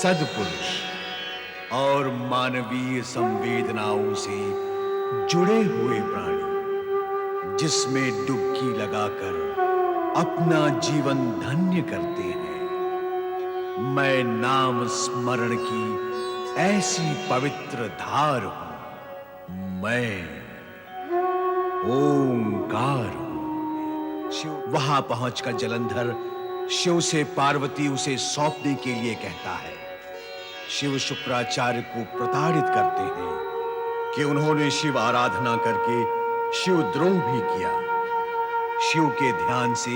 सद्पुरुष और मानवीय संवेदनाओं से जुड़े हुए प्राणी जिसमें डुबकी लगाकर अपना जीवन धन्य करते हैं। मैं नाम स्मरण की ऐसी पवित्र धार हूं। मैं ओंकार हूं। शिव वहां पहुंचकर जलंधर शिव से पार्वती उसे सौंपने के लिए कहता है। शिव शुक्राचार्य को प्रताड़ित करते हैं कि उन्होंने शिव आराधना करके शिव द्रोह भी किया। शिव के ध्यान से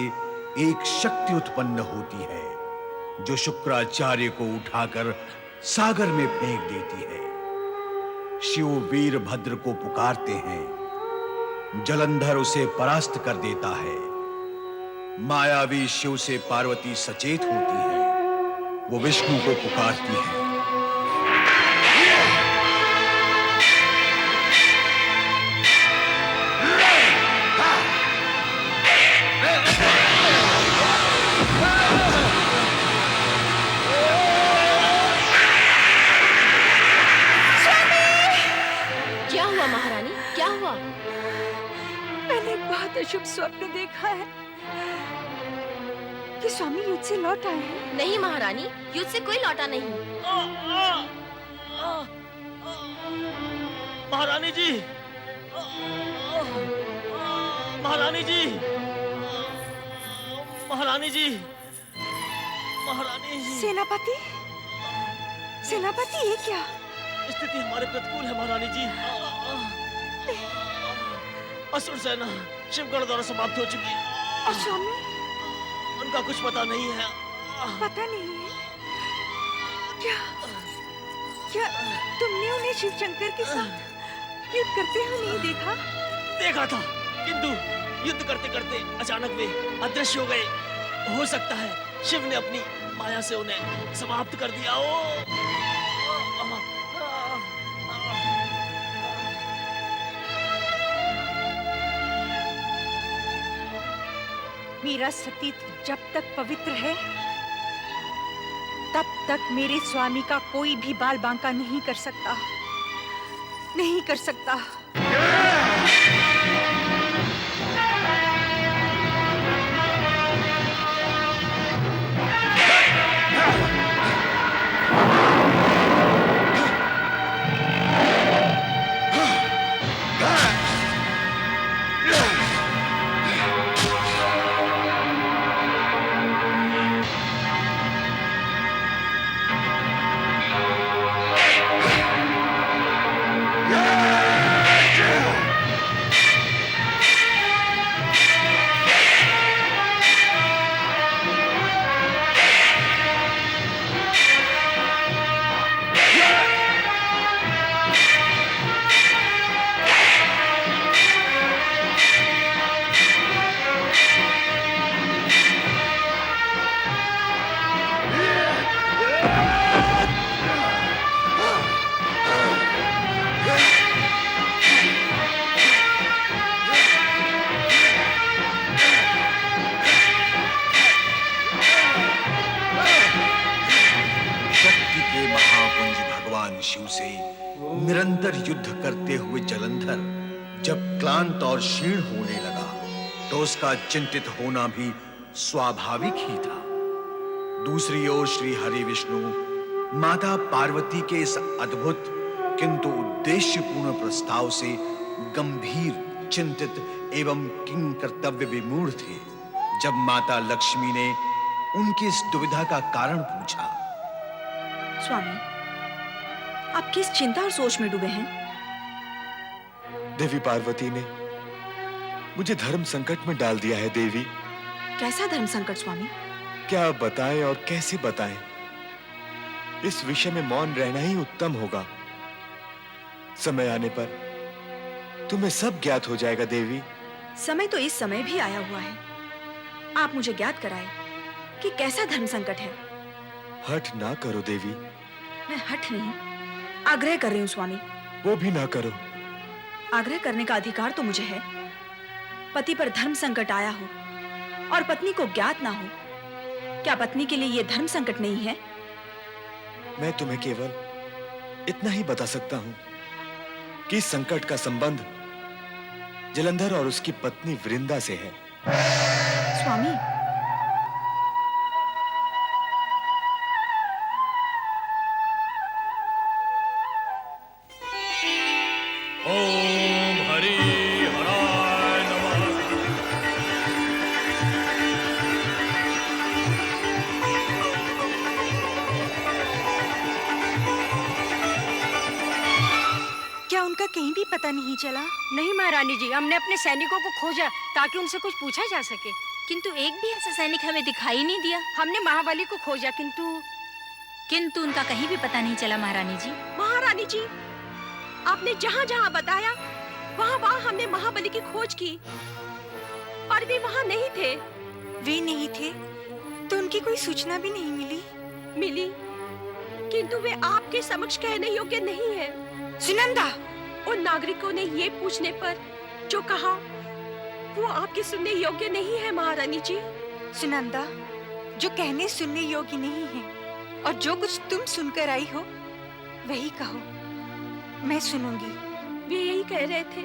एक शक्ति उत्पन्न होती है जो शुक्राचार्य को उठाकर सागर में फेंक देती है। शिव वीरभद्र को पुकारते हैं। जलंधर उसे परास्त कर देता है। मायावी शिव से पार्वती सचेत होती है। वो विष्णु को पुकारती है। क्या हुआ महारानी, क्या हुआ? मैंने एक बहुत अशुभ स्वप्न देखा है कि स्वामी युद्ध से लौट आए हैं। नहीं महारानी, युद्ध से कोई लौटा नहीं। महारानी जी, महारानी जी, महारानी जी, महारानी जी। सेनापति, सेनापति, ये क्या? स्थिति हमारे प्रतिकूल है महारानी जी। असुर सेना शिवगढ़ द्वारा समाप्त हो चुकी है। और स्वामी? उनका कुछ पता नहीं है। पता नहीं है? क्या क्या तुमने उन्हें शिव शंकर के साथ युद्ध करते हुए नहीं देखा? देखा था, किंतु युद्ध करते करते अचानक वे अदृश्य हो गए। हो सकता है शिव ने अपनी माया से उन्हें समाप्त कर दिया हो। मेरा सतीत्व जब तक पवित्र है तब तक मेरे स्वामी का कोई भी बाल बांका नहीं कर सकता, नहीं कर सकता। शिव से निरंतर युद्ध करते हुए जलंधर जब क्लांत और क्षीण होने लगा तो उसका चिंतित होना भी स्वाभाविक ही था। दूसरी ओर श्री हरि विष्णु माता पार्वती के इस अद्भुत किंतु उद्देश्यपूर्ण प्रस्ताव से गंभीर, चिंतित एवं किंग कर्तव्य विमूढ़ थे। जब माता लक्ष्मी ने उनकी इस दुविधा का कारण पूछा। स्वामी, आप किस चिंता और सोच में डूबे हैं? देवी पार्वती ने मुझे धर्म संकट में डाल दिया है देवी। कैसा धर्म संकट स्वामी? क्या बताएं और कैसे बताएं? इस विषय में मौन रहना ही उत्तम होगा। समय आने पर तुम्हें सब ज्ञात हो जाएगा देवी। समय तो इस समय भी आया हुआ है। आप मुझे ज्ञात कराएं कि कैसा धर्म संकट है। हठ ना करो देवी। मैं हठ नहीं, आग्रह कर रही हूँ स्वामी। वो भी ना करो। आग्रह करने का अधिकार तो मुझे है। पति पर धर्म संकट आया हो और पत्नी को ज्ञात ना हो, क्या पत्नी के लिए यह धर्म संकट नहीं है? मैं तुम्हें केवल इतना ही बता सकता हूं कि इस संकट का संबंध जलंधर और उसकी पत्नी वृंदा से है। स्वामी, ओम हरि हराय नमः। क्या उनका कहीं भी पता नहीं चला? नहीं महारानी जी, हमने अपने सैनिकों को खोजा ताकि उनसे कुछ पूछा जा सके। किंतु एक भी ऐसा सैनिक हमें दिखाई नहीं दिया। हमने महाबली को खोजा किंतु उनका कहीं भी पता नहीं चला महारानी जी। महारानी जी, आपने जहाँ जहाँ बताया वहाँ वहाँ हमने महाबली की खोज की, पर भी वहाँ नहीं थे। वे नहीं थे तो उनकी कोई सूचना भी नहीं मिली। मिली, किंतु वे आपके समक्ष कहने योग्य नहीं है। सुनंदा, उन नागरिकों ने ये पूछने पर जो कहा वो आपके सुनने योग्य नहीं है महारानी जी। सुनंदा, जो कहने सुनने योग्य नहीं है और जो कुछ तुम सुनकर आई हो वही कहो, मैं सुनूंगी। वे यही कह रहे थे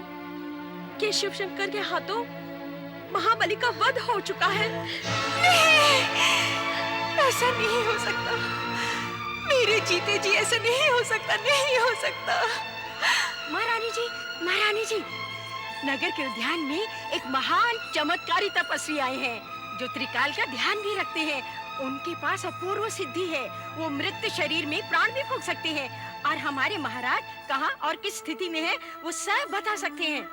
कि शिव शंकर के हाथों महाबली का वध हो चुका है। ऐसा नहीं हो सकता, मेरे जीते जी ऐसा नहीं हो सकता, नहीं हो सकता। महारानी जी, नगर के उद्यान में एक महान चमत्कारी तपस्वी आए हैं जो त्रिकाल का ध्यान भी रखते हैं। उनके पास अपूर्व सिद्धि है, वो मृत शरीर में प्राण भी फूंक सकते हैं और हमारे महाराज कहाँ और किस स्थिति में है वो सब बता सकते हैं।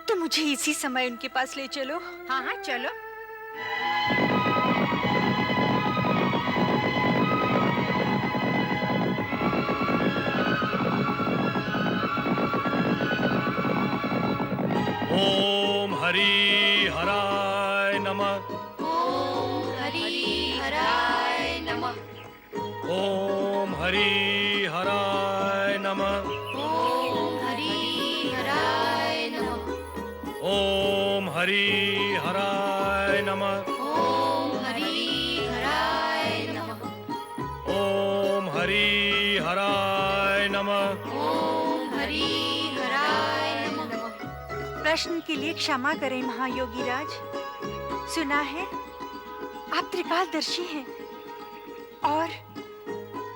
तो मुझे इसी समय उनके पास ले चलो। हाँ हाँ चलो। ओम हरि हराय नमः। ओम हरि हराय नमः। ओम हरि हराय नमः। ओम हरि हराय नमः। ओम हरि हराय नमः। ओम हरि हराय नमः। ओम हरि हराय नमः। ओम हरि हराय नमः। प्रश्न के लिए क्षमा करें महायोगी राज। सुना है आप त्रिकालदर्शी हैं और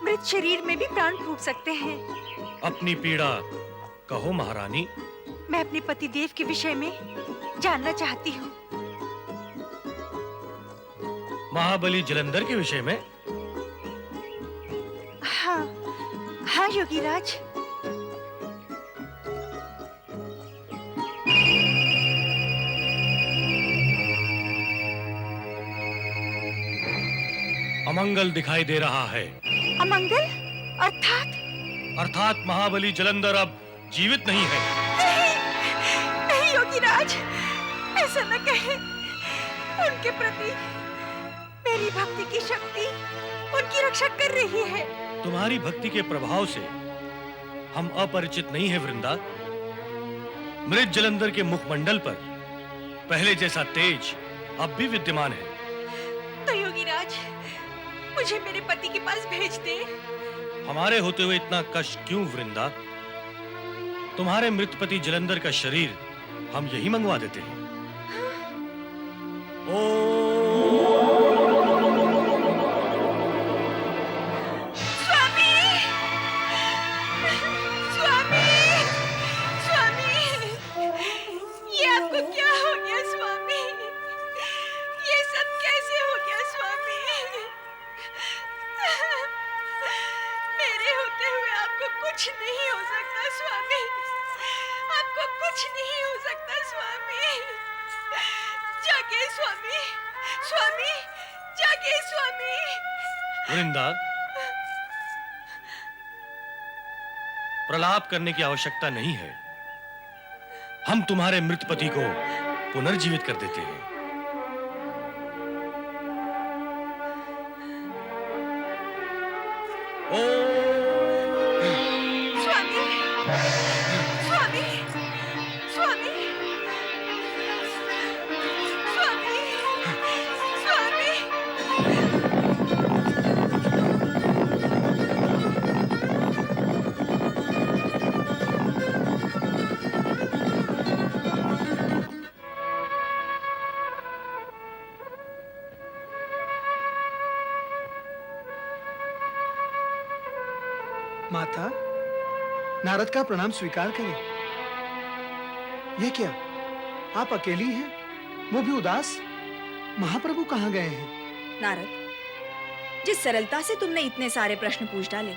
मृत शरीर में भी प्राण फूंक सकते हैं। अपनी पीड़ा कहो महारानी। मैं अपने पतिदेव के विषय में जानना चाहती हूँ। महाबली जलंधर के विषय में? हाँ हाँ योगी राज। अमंगल दिखाई दे रहा है। अमंगल? अर्थात महाबली जलंधर अब जीवित नहीं है। नहीं योगी राज, ऐसा न कहें। उनके प्रति मेरी भक्ति की शक्ति उनकी रक्षा कर रही है। तुम्हारी भक्ति के प्रभाव से हम अपरिचित नहीं है वृंदा। मृत जलंधर के मुखमंडल पर पहले जैसा तेज अब भी विद्यमान है। तो योगी राज, मुझे मेरे पति के पास भेज दे। हमारे होते हुए इतना कष्ट क्यों वृंदा? तुम्हारे मृत पति जलंधर का शरीर हम यही मंगवा देते हैं। स्वामी! स्वामी! स्वामी! ये आपको क्या हो गया स्वामी? ये सब कैसे हो गया स्वामी? मेरे होते हुए आपको कुछ नहीं हो सकता स्वामी। आपको कुछ नहीं हो सकता स्वामी। जागे स्वामी, स्वामी, जागे स्वामी। वृंदा, प्रलाप करने की आवश्यकता नहीं है। हम तुम्हारे मृत पति को पुनर्जीवित कर देते हैं। स्वामी, स्वामी, स्वामी, स्वामी, स्वामी। माता, नारद का प्रणाम स्वीकार करें। ये क्या, आप अकेली हैं, वो भी उदास? महाप्रभु कहाँ गए हैं? नारद, जिस सरलता से तुमने इतने सारे प्रश्न पूछ डाले,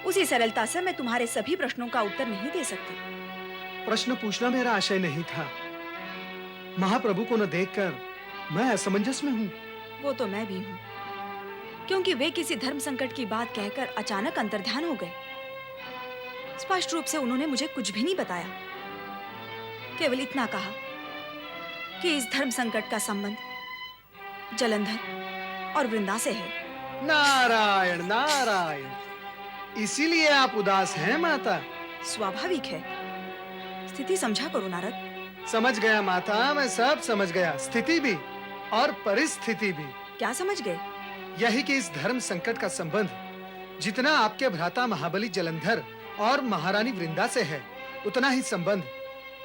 उसी सरलता से मैं तुम्हारे सभी प्रश्नों का उत्तर नहीं दे सकती। प्रश्न पूछना मेरा आशय नहीं था। महाप्रभु को न देखकर मैं असमंजस में हूँ। वो तो मैं भी हूँ, क्योंकि वे किसी धर्म संकट की बात कहकर अचानक अंतर्ध्यान हो गए। स्पष्ट रूप से उन्होंने मुझे कुछ भी नहीं बताया, केवल इतना कहा कि इस धर्म संकट का संबंध जलंधर और वृंदा से है। नारायण नारायण, इसीलिए आप उदास हैं माता? स्वाभाविक है। स्थिति समझा करो नारद। समझ गया माता, मैं सब समझ गया, स्थिति भी और परिस्थिति भी। क्या समझ गए? यही कि इस धर्म संकट का संबंध जितना आपके भ्राता महाबली जलंधर और महारानी वृंदा से है, उतना ही संबंध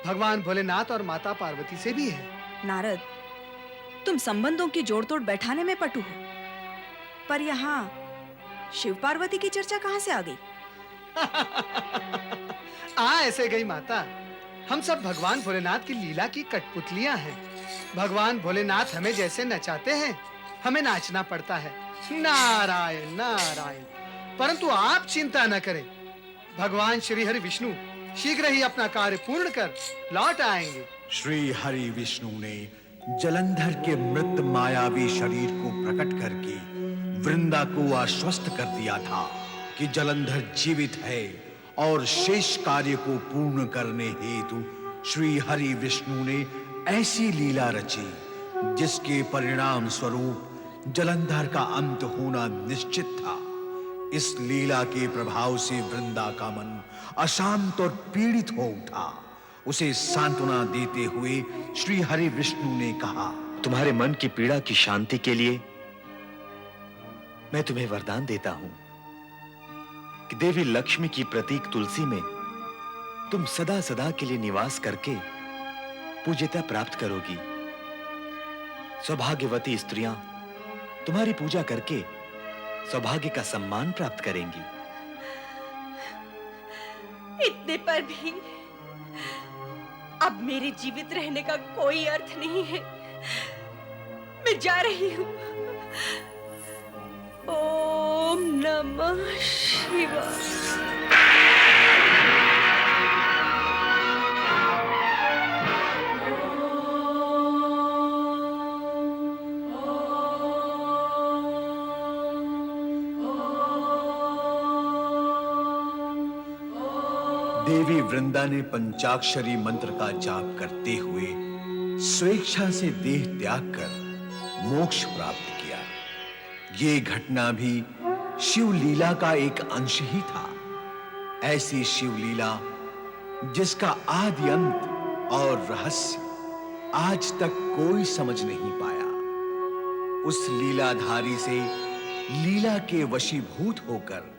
भगवान भोलेनाथ और माता पार्वती से भी है। नारद, तुम संबंधों की जोड़-तोड़ बैठाने में पटु हो, पर यहाँ शिव पार्वती की चर्चा कहाँ से आ गई? ऐसे गई माता। हम सब भगवान भोलेनाथ की लीला की कठपुतलियां हैं। भगवान भोलेनाथ हमें जैसे नचाते हैं, हमें नाचना पड़ता है। नारायण नारायण। परंतु आप चिंता न करें, भगवान श्री हरि विष्णु शीघ्र ही अपना कार्य पूर्ण कर लौट आएंगे। श्री हरि विष्णु ने जलंधर के मृत मायावी शरीर को प्रकट करके वृंदा को आश्वस्त कर दिया था कि जलंधर जीवित है और शेष कार्य को पूर्ण करने हेतु श्री हरि विष्णु ने ऐसी लीला रची जिसके परिणाम स्वरूप जलंधर का अंत होना निश्चित था। इस लीला के प्रभाव से वृंदा का मन अशांत और पीड़ित हो उठा। उसे सांत्वना देते हुए श्री हरि विष्णु ने कहा, तुम्हारे मन की पीड़ा की शांति के लिए मैं तुम्हें वरदान देता हूं कि देवी लक्ष्मी की प्रतीक तुलसी में तुम सदा सदा के लिए निवास करके पूज्यता प्राप्त करोगी। सौभाग्यवती स्त्रियां तुम्हारी पूजा करके सौभाग्य का सम्मान प्राप्त करेंगी। इतने पर भी अब मेरे जीवित रहने का कोई अर्थ नहीं है। मैं जा रही हूँ। ओम नमः शिवाय। देवी वृंदा ने पंचाक्षरी मंत्र का जाप करते हुए स्वेच्छा से देह त्याग कर मोक्ष प्राप्त किया। ये घटना भी शिव लीला का एक अंश ही था। ऐसी शिव लीला जिसका आदि अंत और रहस्य आज तक कोई समझ नहीं पाया। उस लीलाधारी से लीला के वशीभूत होकर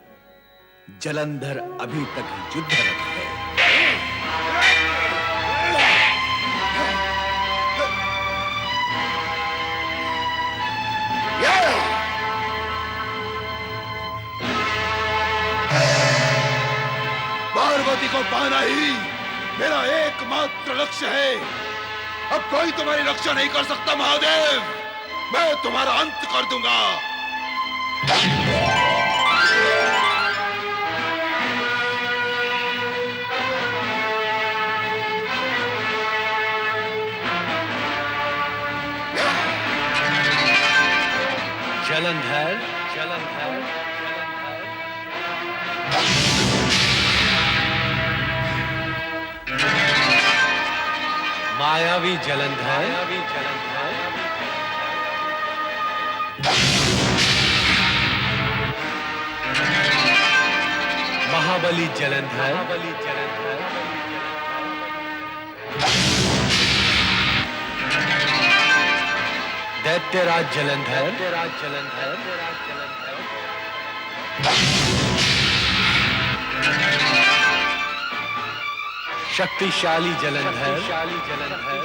जलंधर अभी तक युद्धरत है। पार्वती को पाना ही मेरा एकमात्र लक्ष्य है। अब कोई तुम्हारी रक्षा नहीं कर सकता महादेव। मैं तुम्हारा अंत कर दूंगा। जलंधर, जलंधर, मायावी जलंधर, मायावी जलंधर, महाबली जलंधर, महाबली जलंधर, दैत्यराज जलंधर, दैत्यराज जलंधर, शक्तिशाली जलंधर, शक्तिशाली जलंधर,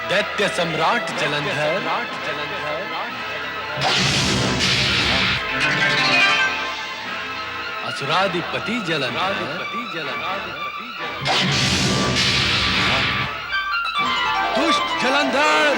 दैत्य सम्राट जलंधर, जलंधर, असुराधिपति जलंधर, दुष्ट जलंधर,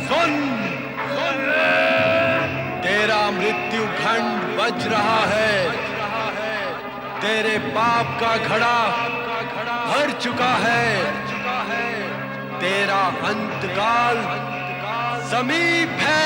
सुन, तेरा मृत्यु खंड बज रहा है। तेरे पाप का घड़ा भर चुका है। तेरा अंतकाल समीप है।